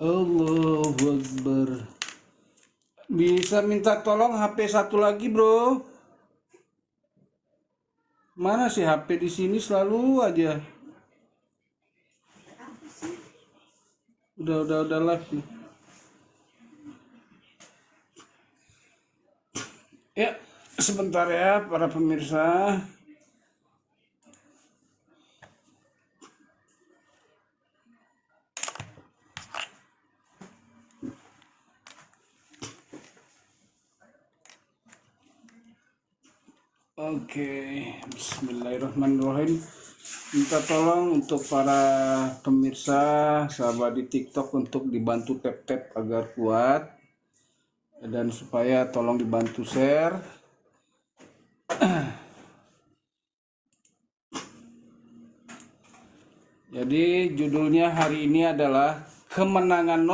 Allahu Akbar. Bisa minta tolong HP satu lagi, bro? Mana sih HP di sini selalu aja. Udah live nih. Ya, sebentar ya para pemirsa. Oke, bismillahirrahmanirrahim. Minta tolong untuk para pemirsa, sahabat di TikTok untuk dibantu tap-tap agar kuat. Dan supaya tolong dibantu share. Jadi judulnya hari ini adalah kemenangan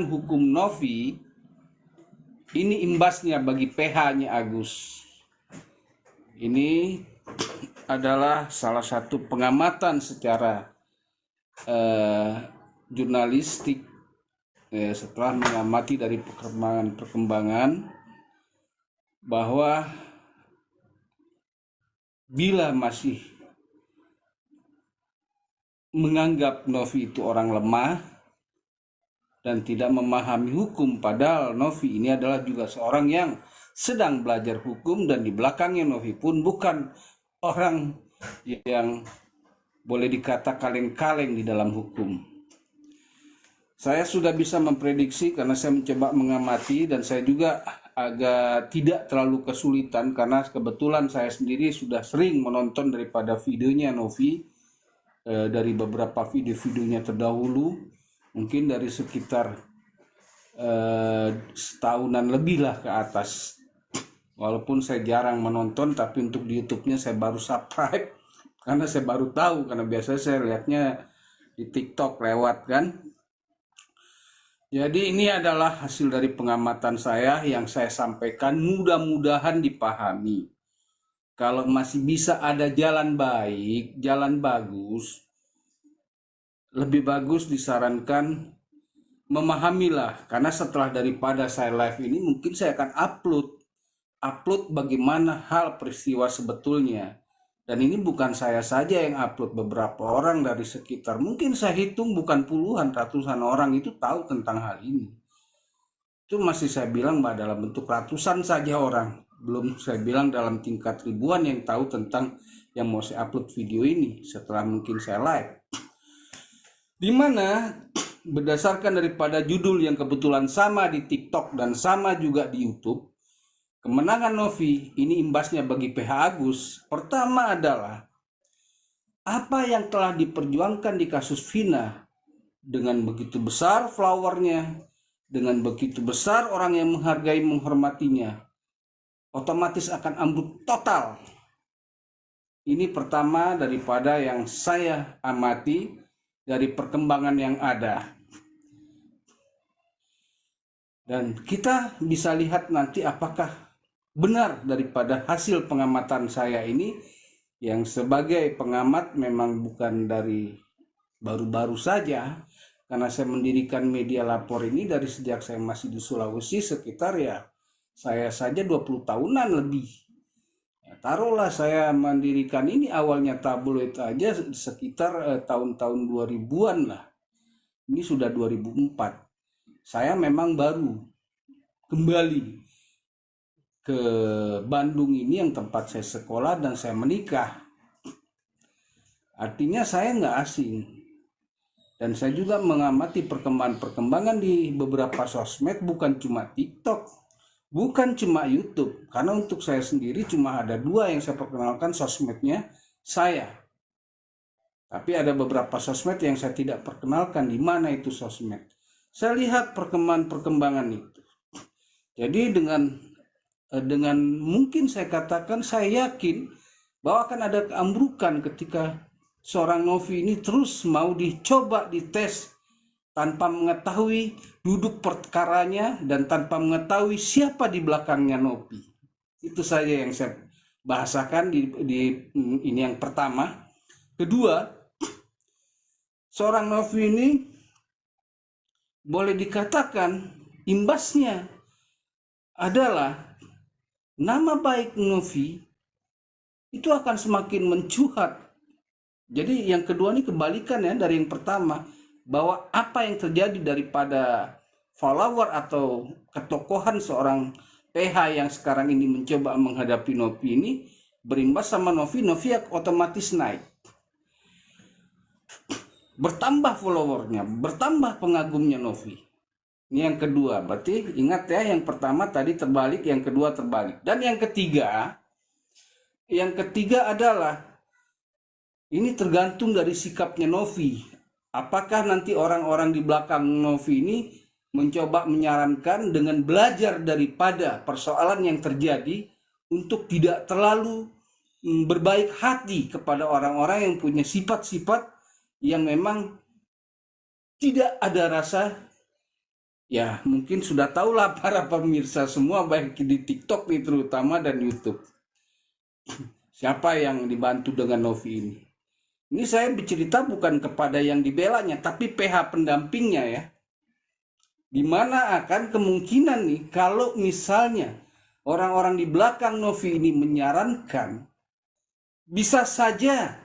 hukum Novi. Ini imbasnya bagi PH-nya Agus. Ini adalah salah satu pengamatan secara jurnalistik setelah mengamati dari perkembangan bahwa bila masih menganggap Novi itu orang lemah dan tidak memahami hukum, padahal Novi ini adalah juga seorang yang sedang belajar hukum, dan di belakangnya Novi pun bukan orang yang boleh dikata kaleng-kaleng di dalam hukum. Saya sudah bisa memprediksi karena saya mencoba mengamati, dan saya juga agak tidak terlalu kesulitan karena kebetulan saya sendiri sudah sering menonton daripada videonya Novi, dari beberapa video-videonya terdahulu, mungkin dari sekitar setahunan lebih lah ke atas. Walaupun saya jarang menonton, tapi untuk di YouTube-nya saya baru subscribe karena saya baru tahu, karena biasanya saya lihatnya di TikTok lewat kan. Jadi ini adalah hasil dari pengamatan saya yang saya sampaikan, mudah-mudahan dipahami. Kalau masih bisa ada jalan baik, jalan bagus, lebih bagus disarankan memahamilah. Karena setelah daripada saya live ini, mungkin saya akan upload bagaimana hal peristiwa sebetulnya. Dan ini bukan saya saja yang upload, beberapa orang dari sekitar, mungkin saya hitung bukan puluhan, ratusan orang itu tahu tentang hal ini. Itu masih saya bilang bahwa dalam bentuk ratusan saja orang, belum saya bilang dalam tingkat ribuan yang tahu tentang yang mau saya upload video ini setelah mungkin saya live. Dimana berdasarkan daripada judul yang kebetulan sama di TikTok dan sama juga di YouTube, kemenangan Novi ini imbasnya bagi PH Agus. Pertama adalah apa yang telah diperjuangkan di kasus Vina, dengan begitu besar flowernya, dengan begitu besar orang yang menghargai menghormatinya, otomatis akan ambruk total. Ini pertama daripada yang saya amati dari perkembangan yang ada. Dan kita bisa lihat nanti apakah benar daripada hasil pengamatan saya ini, yang sebagai pengamat memang bukan dari baru-baru saja, karena saya mendirikan media lapor ini dari sejak saya masih di Sulawesi, sekitar ya saya saja 20 tahunan lebih. Ya, taruhlah saya mendirikan ini awalnya tabloid aja sekitar tahun-tahun 2000-an lah. Ini sudah 2004. Saya memang baru kembali ke Bandung ini yang tempat saya sekolah dan saya menikah. Artinya saya nggak asing. Dan saya juga mengamati perkembangan di beberapa sosmed, bukan cuma TikTok, bukan cuma YouTube. Karena untuk saya sendiri cuma ada 2 yang saya perkenalkan sosmednya saya. Tapi ada beberapa sosmed yang saya tidak perkenalkan di mana itu sosmed. Saya lihat perkembangan itu. Jadi dengan mungkin saya katakan, saya yakin bahwa akan ada keambrukan ketika seorang Novi ini terus mau dicoba dites tanpa mengetahui duduk perkaranya dan tanpa mengetahui siapa di belakangnya Novi. Itu saja yang saya bahasakan di ini yang pertama. Kedua, seorang Novi ini boleh dikatakan imbasnya adalah nama baik Novi itu akan semakin mencuat. Jadi yang kedua ini kebalikan ya dari yang pertama, bahwa apa yang terjadi daripada follower atau ketokohan seorang PH yang sekarang ini mencoba menghadapi Novi ini berimbas sama Novi otomatis naik. Bertambah followernya, bertambah pengagumnya Novi. Ini yang kedua, berarti ingat ya, yang pertama tadi terbalik, yang kedua terbalik. Dan yang ketiga adalah ini tergantung dari sikapnya Novi. Apakah nanti orang-orang di belakang Novi ini mencoba menyarankan dengan belajar daripada persoalan yang terjadi untuk tidak terlalu berbaik hati kepada orang-orang yang punya sifat-sifat yang memang tidak ada rasa. Ya mungkin sudah tahulah para pemirsa semua, baik di TikTok nih terutama dan YouTube, siapa yang dibantu dengan Novi ini. Ini saya bercerita bukan kepada yang dibelanya, tapi PH pendampingnya ya. Dimana akan kemungkinan nih kalau misalnya orang-orang di belakang Novi ini menyarankan, bisa saja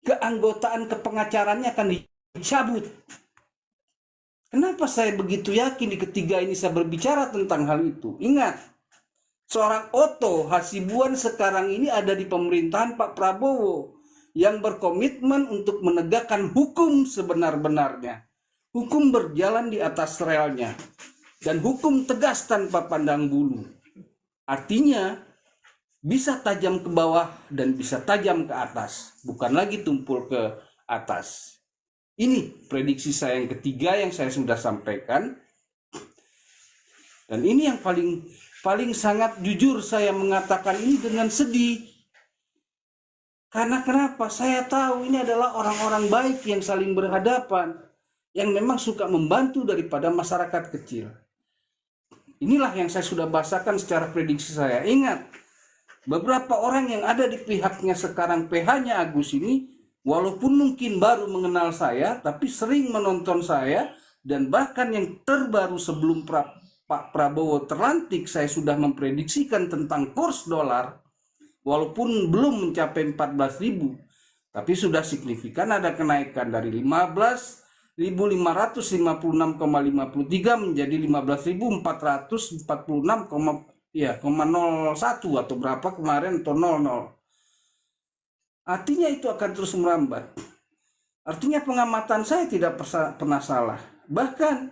keanggotaan kepengacarannya akan dicabut. Kenapa saya begitu yakin di ketiga ini saya berbicara tentang hal itu? Ingat, seorang Otto Hasibuan sekarang ini ada di pemerintahan Pak Prabowo yang berkomitmen untuk menegakkan hukum sebenar-benarnya. Hukum berjalan di atas relnya dan hukum tegas tanpa pandang bulu. Artinya bisa tajam ke bawah dan bisa tajam ke atas, bukan lagi tumpul ke atas. Ini prediksi saya yang ketiga yang saya sudah sampaikan. Dan ini yang paling sangat jujur saya mengatakan ini dengan sedih. Karena kenapa? Saya tahu ini adalah orang-orang baik yang saling berhadapan, yang memang suka membantu daripada masyarakat kecil. Inilah yang saya sudah bahasakan secara prediksi saya. Ingat, beberapa orang yang ada di pihaknya sekarang, PH-nya Agus ini, walaupun mungkin baru mengenal saya, tapi sering menonton saya, dan bahkan yang terbaru sebelum Pak Prabowo terlantik, saya sudah memprediksikan tentang kurs dolar, walaupun belum mencapai 14.000, tapi sudah signifikan ada kenaikan dari 15.556,53 menjadi 15.446,01 atau berapa kemarin, atau 00. Artinya itu akan terus merambat. Artinya pengamatan saya tidak pernah salah. Bahkan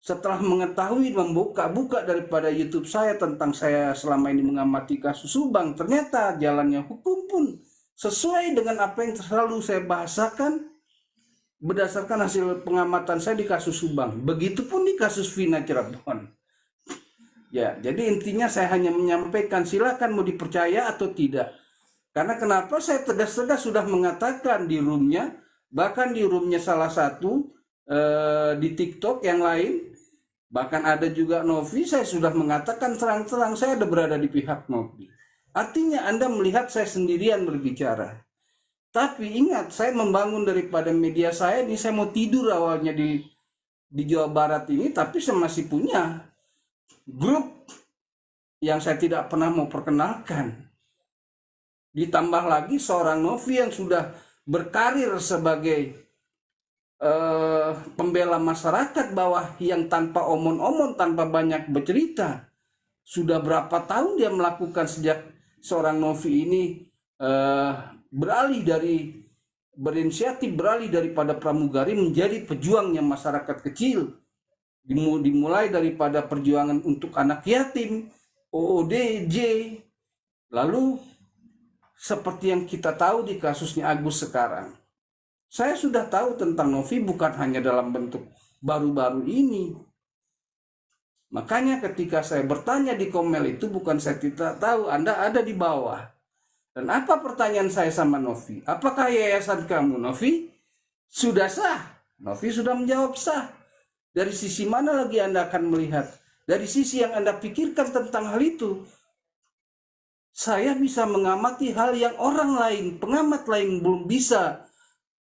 setelah mengetahui, membuka-buka daripada YouTube saya tentang saya selama ini mengamati kasus Subang, ternyata jalannya hukum pun sesuai dengan apa yang selalu saya bahasakan berdasarkan hasil pengamatan saya di kasus Subang. Begitupun di kasus Vina Cirebon. Ya, jadi intinya saya hanya menyampaikan, silakan mau dipercaya atau tidak. Karena kenapa saya tegas-tegas sudah mengatakan di roomnya, bahkan di roomnya salah satu di TikTok yang lain, bahkan ada juga Novi, saya sudah mengatakan terang-terang saya ada berada di pihak Novi. Artinya Anda melihat saya sendirian berbicara. Tapi ingat, saya membangun daripada media saya ini, saya mau tidur awalnya di Jawa Barat ini, tapi saya masih punya grup yang saya tidak pernah mau perkenalkan. Ditambah lagi seorang Novi yang sudah berkarir sebagai pembela masyarakat bawah yang tanpa omon-omon, tanpa banyak bercerita. Sudah berapa tahun dia melakukan sejak seorang Novi ini berinisiatif beralih daripada pramugari menjadi pejuangnya masyarakat kecil. Dimulai daripada perjuangan untuk anak yatim, OODJ, lalu seperti yang kita tahu di kasusnya Agus sekarang. Saya sudah tahu tentang Novi bukan hanya dalam bentuk baru-baru ini. Makanya ketika saya bertanya di Komel itu, bukan saya tidak tahu, Anda ada di bawah. Dan apa pertanyaan saya sama Novi? Apakah yayasan kamu, Novi, sudah sah? Novi sudah menjawab sah. Dari sisi mana lagi Anda akan melihat? Dari sisi yang Anda pikirkan tentang hal itu, saya bisa mengamati hal yang orang lain, pengamat lain belum bisa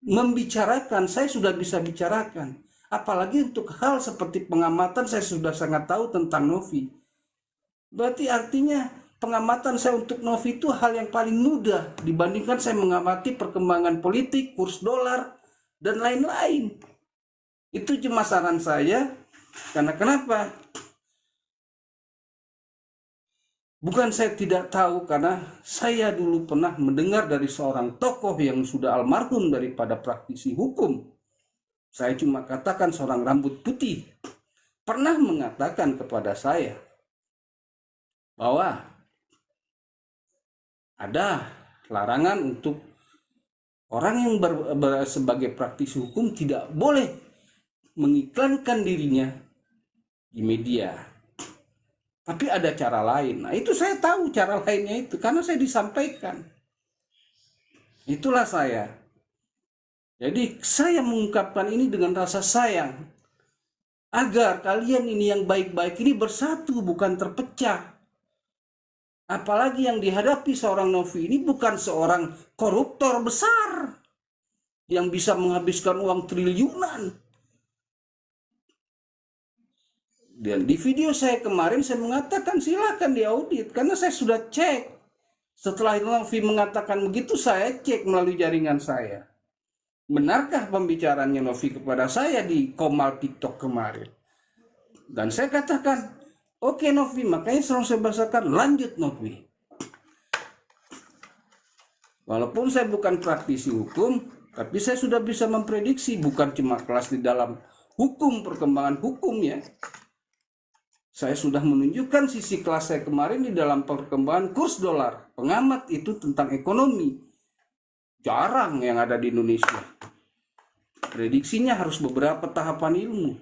membicarakan, saya sudah bisa bicarakan. Apalagi untuk hal seperti pengamatan saya sudah sangat tahu tentang Novi. Berarti artinya pengamatan saya untuk Novi itu hal yang paling mudah dibandingkan saya mengamati perkembangan politik, kurs dolar, dan lain-lain. Itu cuma saran saya, karena kenapa? Bukan saya tidak tahu, karena saya dulu pernah mendengar dari seorang tokoh yang sudah almarhum daripada praktisi hukum. Saya cuma katakan seorang rambut putih pernah mengatakan kepada saya bahwa ada larangan untuk orang yang sebagai praktisi hukum tidak boleh mengiklankan dirinya di media. Tapi ada cara lain. Nah, itu saya tahu cara lainnya itu karena saya disampaikan. Itulah saya. Jadi saya mengungkapkan ini dengan rasa sayang agar kalian ini yang baik-baik ini bersatu, bukan terpecah. Apalagi yang dihadapi seorang Novi ini bukan seorang koruptor besar yang bisa menghabiskan uang triliunan. Dan di video saya kemarin saya mengatakan silakan diaudit karena saya sudah cek. Setelah Novi mengatakan begitu, saya cek melalui jaringan saya. Benarkah pembicaraannya Novi kepada saya di Komal TikTok kemarin? Dan saya katakan, oke Novi, makanya selalu saya bahasakan, lanjut Novi. Walaupun saya bukan praktisi hukum, tapi saya sudah bisa memprediksi, bukan cuma kelas di dalam hukum, perkembangan hukumnya. Saya sudah menunjukkan sisi kelas saya kemarin di dalam perkembangan kurs dolar. Pengamat itu tentang ekonomi. Jarang yang ada di Indonesia. Prediksinya harus beberapa tahapan ilmu.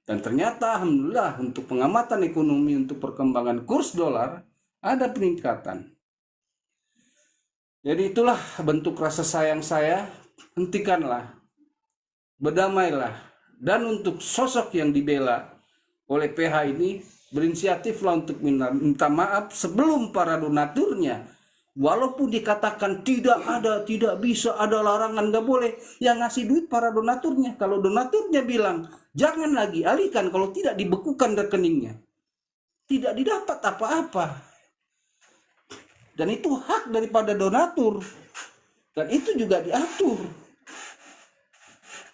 Dan ternyata alhamdulillah untuk pengamatan ekonomi untuk perkembangan kurs dolar ada peningkatan. Jadi itulah bentuk rasa sayang saya. Hentikanlah, berdamailah. Dan untuk sosok yang dibela oleh PH ini, berinisiatiflah untuk minta maaf sebelum para donaturnya. Walaupun dikatakan tidak ada, tidak bisa, ada larangan, nggak boleh, yang ngasih duit para donaturnya. Kalau donaturnya bilang, jangan lagi, alihkan, kalau tidak dibekukan rekeningnya. Tidak didapat apa-apa. Dan itu hak daripada donatur. Dan itu juga diatur.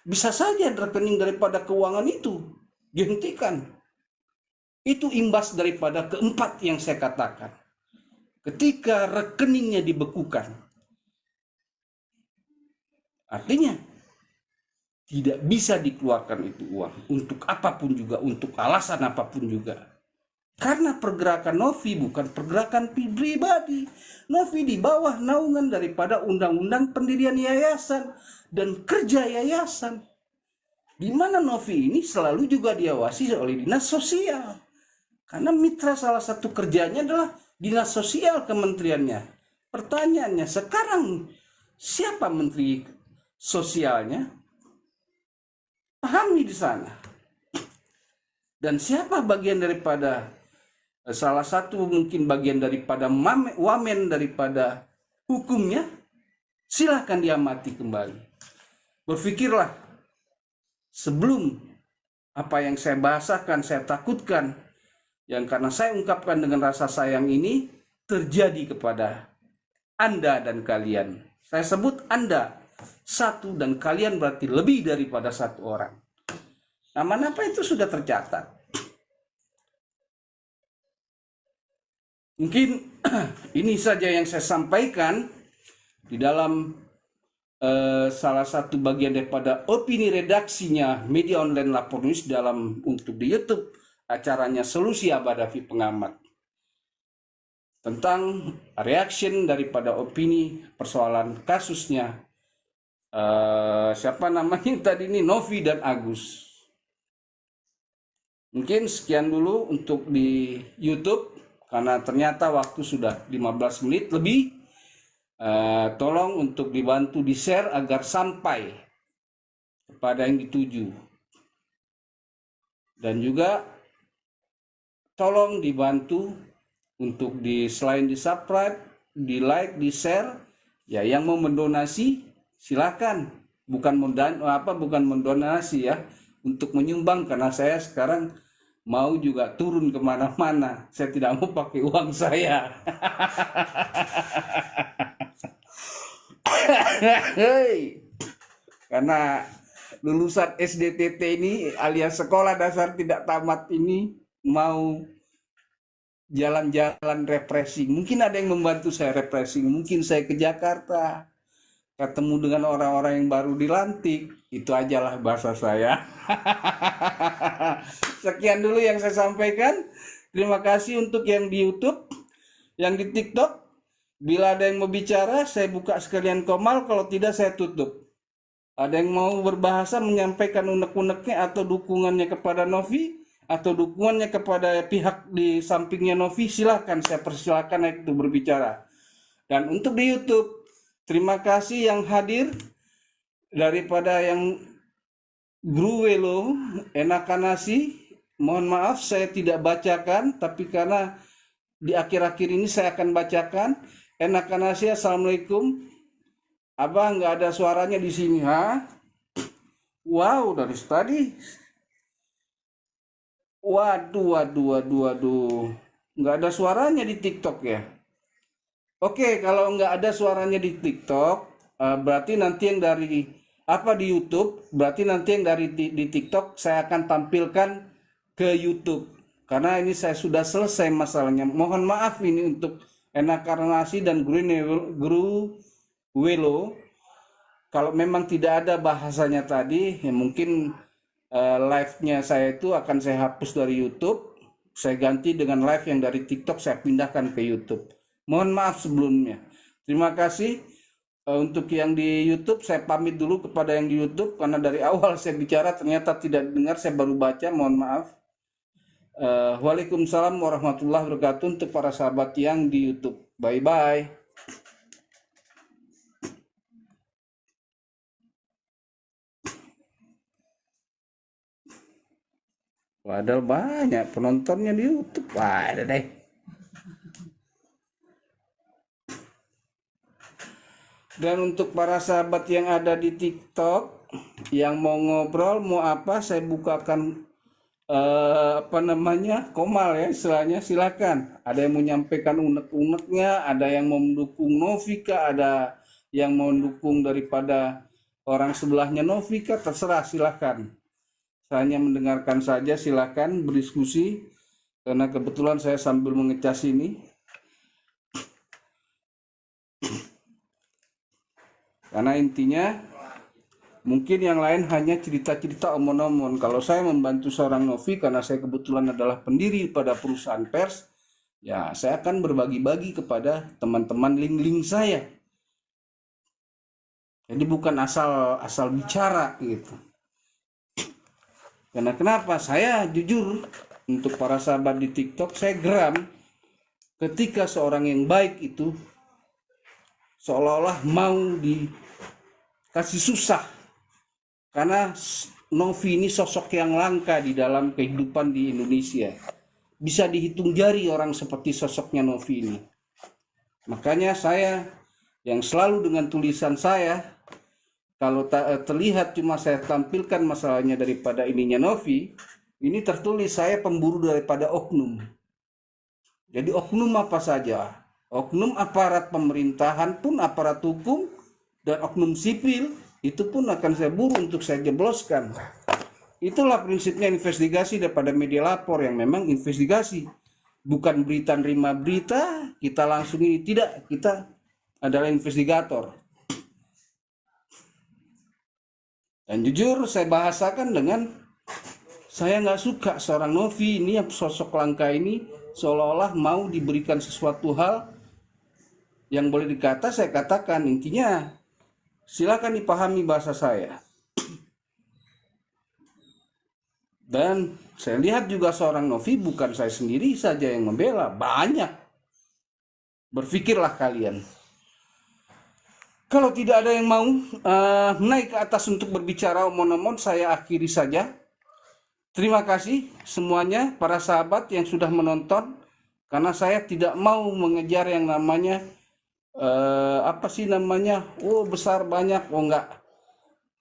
Bisa saja rekening daripada keuangan itu dihentikan. Itu imbas daripada keempat yang saya katakan. Ketika rekeningnya dibekukan, artinya tidak bisa dikeluarkan itu uang untuk apapun juga, untuk alasan apapun juga. Karena pergerakan Novi bukan pergerakan pribadi. Novi di bawah naungan daripada undang-undang pendirian yayasan dan kerja yayasan. Di mana Novi ini selalu juga diawasi oleh dinas sosial. Karena mitra salah satu kerjanya adalah dinas sosial kementeriannya. Pertanyaannya sekarang, siapa menteri sosialnya? Pahami di sana. Dan siapa bagian daripada, salah satu mungkin bagian daripada wamen daripada hukumnya? Silahkan diamati kembali. Berpikirlah sebelum apa yang saya bahasakan, saya takutkan, yang karena saya ungkapkan dengan rasa sayang ini terjadi kepada Anda dan kalian. Saya sebut Anda satu dan kalian berarti lebih daripada satu orang. Nama-nama itu sudah tercatat. Mungkin ini saja yang saya sampaikan di dalam salah satu bagian daripada opini redaksinya Media Online Lapor News dalam untuk di YouTube acaranya Solusi Abadafi Pengamat tentang reaction daripada opini persoalan kasusnya siapa namanya tadi ini, Novi dan Agus. Mungkin sekian dulu untuk di YouTube karena ternyata waktu sudah 15 menit lebih. Tolong untuk dibantu di share agar sampai kepada yang dituju, dan juga tolong dibantu untuk selain di subscribe, di like, di share. Ya, yang mau mendonasi silakan bukan mendonasi ya, untuk menyumbang, karena saya sekarang mau juga turun kemana-mana. Saya tidak mau pakai uang saya. Hei, karena lulusan SDTT ini alias sekolah dasar tidak tamat ini mau jalan-jalan refreshing. Mungkin ada yang membantu saya refreshing. Mungkin saya ke Jakarta, ketemu dengan orang-orang yang baru dilantik. Itu ajalah bahasa saya. Sekian dulu yang saya sampaikan. Terima kasih untuk yang di YouTube, yang di TikTok. Bila ada yang mau bicara, saya buka sekalian komal. Kalau tidak, saya tutup. Ada yang mau berbahasa, menyampaikan unek-uneknya atau dukungannya kepada Novi, atau dukungannya kepada pihak di sampingnya Novi, silahkan, saya persilakan itu berbicara. Dan untuk di YouTube, terima kasih yang hadir. Daripada yang Gruwelo, Enakanasi, mohon maaf saya tidak bacakan, tapi karena di akhir-akhir ini saya akan bacakan. Enakanasi, assalamualaikum. Abah nggak ada suaranya di sini, ha? Wow, dari tadi. Waduh. Nggak ada suaranya di TikTok ya. Oke, kalau nggak ada suaranya di TikTok, berarti nanti yang di YouTube, berarti nanti yang dari di TikTok saya akan tampilkan ke YouTube. Karena ini saya sudah selesai masalahnya. Mohon maaf ini untuk Enakanasi dan Gruwelo. Kalau memang tidak ada bahasanya tadi, ya mungkin live-nya saya itu akan saya hapus dari YouTube. Saya ganti dengan live yang dari TikTok, saya pindahkan ke YouTube. Mohon maaf sebelumnya. Terima kasih. Untuk yang di YouTube, saya pamit dulu kepada yang di YouTube, karena dari awal saya bicara ternyata tidak dengar, saya baru baca, mohon maaf. Waalaikumsalam warahmatullahi wabarakatuh untuk para sahabat yang di YouTube. Bye-bye. Padahal banyak penontonnya di YouTube. Wah, ada deh. Dan untuk para sahabat yang ada di TikTok, yang mau ngobrol, mau apa, saya bukakan komal ya istilahnya, silakan. Ada yang mau menyampaikan unek-uneknya, ada yang mau mendukung Novika, ada yang mau mendukung daripada orang sebelahnya Novika, terserah, silakan. Saya hanya mendengarkan saja, silakan berdiskusi, karena kebetulan saya sambil mengecas ini. Karena intinya mungkin yang lain hanya cerita-cerita omon-omon. Kalau saya membantu seorang Novi, karena saya kebetulan adalah pendiri pada perusahaan pers, ya saya akan berbagi-bagi kepada teman-teman link-link saya. Jadi bukan asal bicara gitu. Karena kenapa? Saya jujur, untuk para sahabat di TikTok, saya geram ketika seorang yang baik itu seolah-olah mau dikasih susah. Karena Novi ini sosok yang langka di dalam kehidupan di Indonesia. Bisa dihitung jari orang seperti sosoknya Novi ini. Makanya saya yang selalu dengan tulisan saya, kalau terlihat cuma saya tampilkan masalahnya daripada ininya Novi, ini tertulis saya pemburu daripada oknum. Jadi oknum apa saja? Oknum aparat pemerintahan pun, aparat hukum, dan oknum sipil, itu pun akan saya buru untuk saya jebloskan. Itulah prinsipnya investigasi daripada media lapor, yang memang investigasi. Bukan berita nerima berita, kita langsung ini. Tidak, kita adalah investigator. Dan jujur saya bahasakan dengan, saya nggak suka seorang Novi ini, yang sosok langka ini, seolah-olah mau diberikan sesuatu hal yang boleh dikata, saya katakan intinya, silakan dipahami bahasa saya. Dan saya lihat juga seorang Novi, bukan saya sendiri saja yang membela, banyak. Berpikirlah kalian. Kalau tidak ada yang mau naik ke atas untuk berbicara omon-omon, saya akhiri saja. Terima kasih semuanya para sahabat yang sudah menonton, karena saya tidak mau mengejar yang namanya besar banyak, enggak.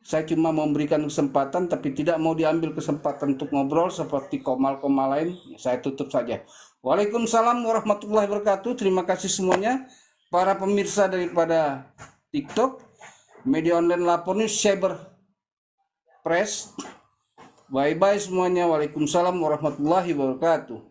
Saya cuma memberikan kesempatan, tapi tidak mau diambil kesempatan untuk ngobrol seperti komal-komal lain. Saya tutup saja. Waalaikumsalam warahmatullahi wabarakatuh. Terima kasih semuanya. Para pemirsa daripada TikTok, media online lapor news, cyber press. Bye-bye semuanya. Waalaikumsalam warahmatullahi wabarakatuh.